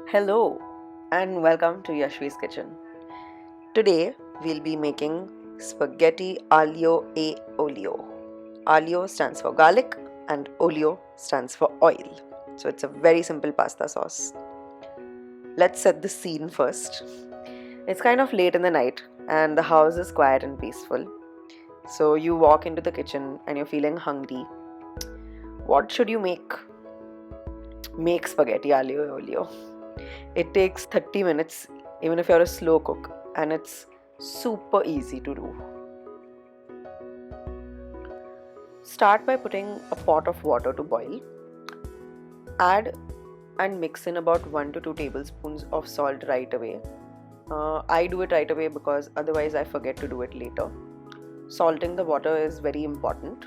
Hello and welcome to Yashvi's Kitchen. Today we'll be making spaghetti aglio e olio. Aglio stands for garlic and olio stands for oil. So it's a very simple pasta sauce. Let's set the scene first. It's kind of late in the night and the house is quiet and peaceful. So you walk into the kitchen and you're feeling hungry. What should you make? Make spaghetti aglio e olio. It takes 30 minutes even if you're a slow cook, and it's super easy to do. Start by putting a pot of water to boil. Add and mix in about 1 to 2 tablespoons of salt right away. I do it right away because otherwise I forget to do it later. Salting the water is very important.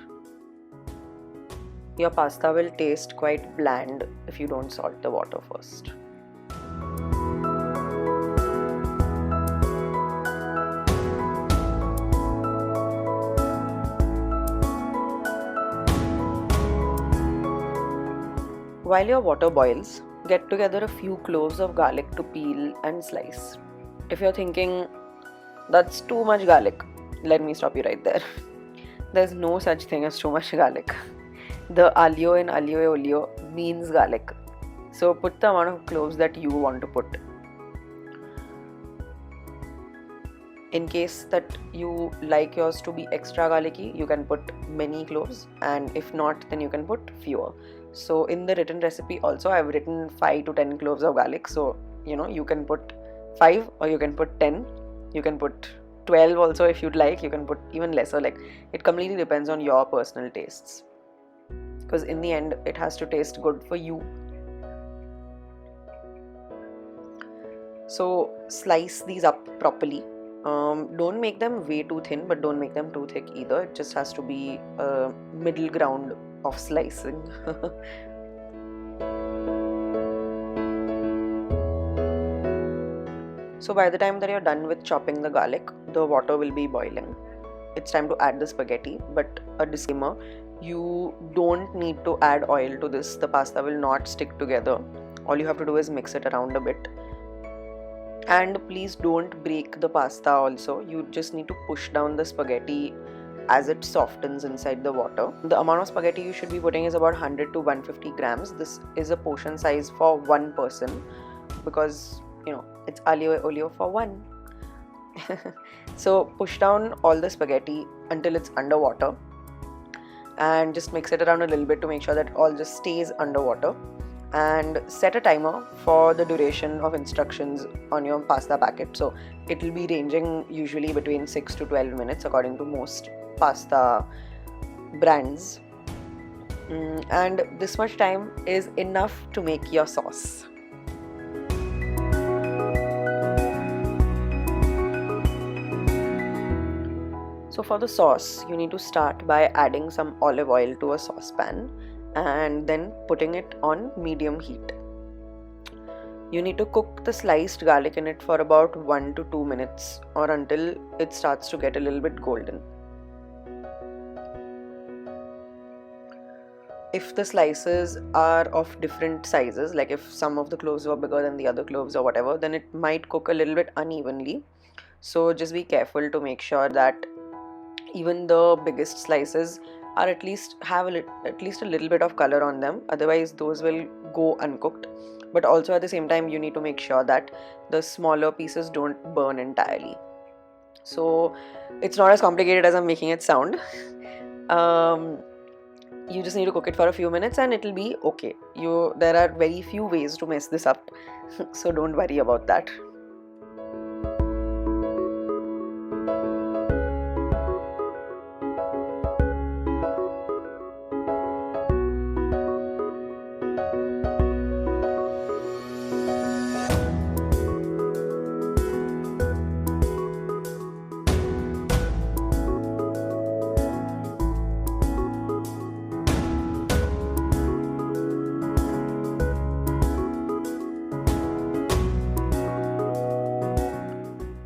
Your pasta will taste quite bland if you don't salt the water first. While your water boils, get together a few cloves of garlic to peel and slice. If you're thinking, that's too much garlic, let me stop you right there. There's no such thing as too much garlic. The aglio in aglio e olio means garlic. So put the amount of cloves that you want to put. In case that you like yours to be extra garlicky, you can put many cloves, and if not, then you can put fewer. So in the written recipe also, I've written 5 to 10 cloves of garlic. So you can put 5 or you can put 10. You can put 12 also if you'd like. You can put even lesser. Like, it completely depends on your personal tastes, because in the end it has to taste good for you. So slice these up properly. Don't make them way too thin, but don't make them too thick either. It just has to be a middle ground of slicing. So by the time that you're done with chopping the garlic, the water will be boiling. It's time to add the spaghetti, but a disclaimer, you don't need to add oil to this. The pasta will not stick together. All you have to do is mix it around a bit. And please don't break the pasta also. You just need to push down the spaghetti as it softens inside the water. The amount of spaghetti you should be putting is about 100 to 150 grams. This is a portion size for one person because it's aglio e olio for one. So push down all the spaghetti until it's underwater and just mix it around a little bit to make sure that all just stays underwater. And set a timer for the duration of instructions on your pasta packet. So it will be ranging usually between 6 to 12 minutes according to most pasta brands. And this much time is enough to make your sauce. So for the sauce, you need to start by adding some olive oil to a saucepan and then putting it on medium heat. You need to cook the sliced garlic in it for about 1 to 2 minutes or until it starts to get a little bit golden. If the slices are of different sizes, like if some of the cloves were bigger than the other cloves or whatever, then it might cook a little bit unevenly. So just be careful to make sure that even the biggest slices are at least have at least a little bit of color on them. Otherwise those will go uncooked. But also at the same time, you need to make sure that the smaller pieces don't burn entirely. So it's not as complicated as I'm making it sound. You just need to cook it for a few minutes and it'll be okay. There are very few ways to mess this up. So don't worry about that.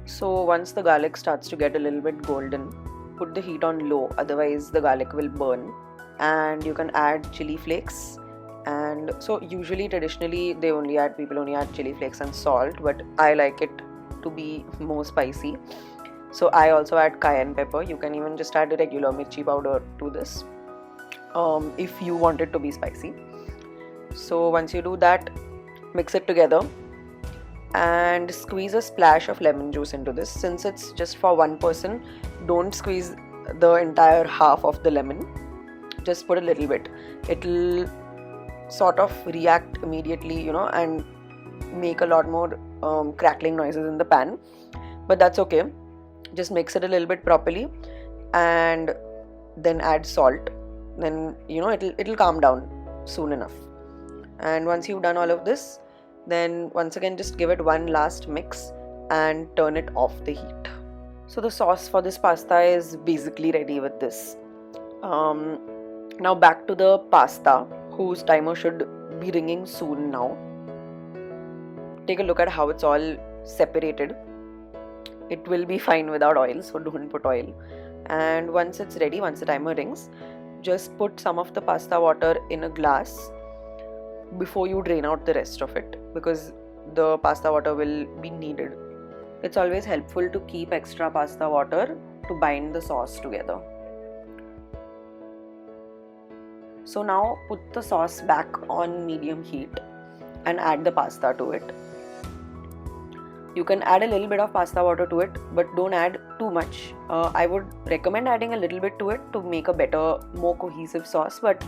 So once the garlic starts to get a little bit golden, put the heat on low, otherwise the garlic will burn. And you can add chili flakes and And so usually traditionally people only add chili flakes and salt, but I like it to be more spicy, so I also add cayenne pepper. You can even just add a regular mirchi powder to this if you want it to be spicy. So once you do that, mix it together and squeeze a splash of lemon juice into this. Since it's just for one person, don't squeeze the entire half of the lemon, just put a little bit. It'll sort of react immediately, and make a lot more crackling noises in the pan, but that's okay. Just mix it a little bit properly and then add salt. Then it'll calm down soon enough. And once you've done all of this, then once again just give it one last mix and turn it off the heat. So the sauce for this pasta is basically ready with this. Now back to the pasta, whose timer should be ringing soon now. Take a look at how it's all separated. It will be fine without oil, so don't put oil. And once it's ready, once the timer rings, just put some of the pasta water in a glass before you drain out the rest of it, because the pasta water will be needed. It's always helpful to keep extra pasta water to bind the sauce together. So now put the sauce back on medium heat and add the pasta to it. You can add a little bit of pasta water to it, but don't add too much. I would recommend adding a little bit to it to make a better, more cohesive sauce, but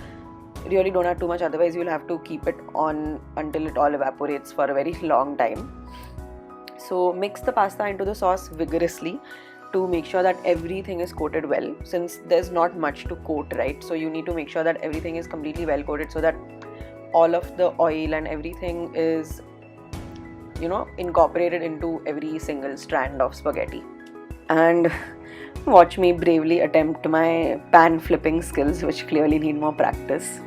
really don't add too much, otherwise you'll have to keep it on until it all evaporates for a very long time. So mix the pasta into the sauce vigorously to make sure that everything is coated well, since there's not much to coat, right? So you need to make sure that everything is completely well coated so that all of the oil and everything is incorporated into every single strand of spaghetti. And watch me bravely attempt my pan flipping skills, which clearly need more practice.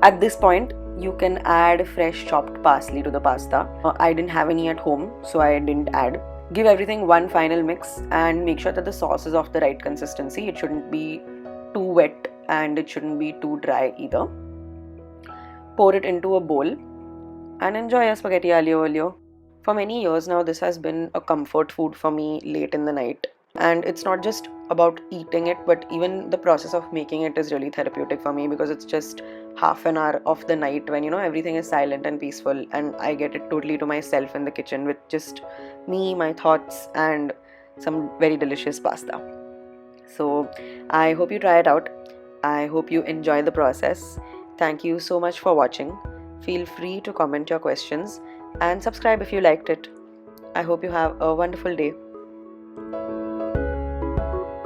At this point, you can add fresh chopped parsley to the pasta. I didn't have any at home, so I didn't add. Give everything one final mix and make sure that the sauce is of the right consistency. It shouldn't be too wet and it shouldn't be too dry either. Pour it into a bowl and enjoy your spaghetti aglio olio. For many years now, this has been a comfort food for me late in the night. And it's not just about eating it, but even the process of making it is really therapeutic for me, because it's just half an hour of the night when everything is silent and peaceful, and I get it totally to myself in the kitchen with just me, my thoughts, and some very delicious pasta. So I hope you try it out. I hope you enjoy the process. Thank you so much for watching. Feel free to comment your questions and subscribe if you liked it. I hope you have a wonderful day.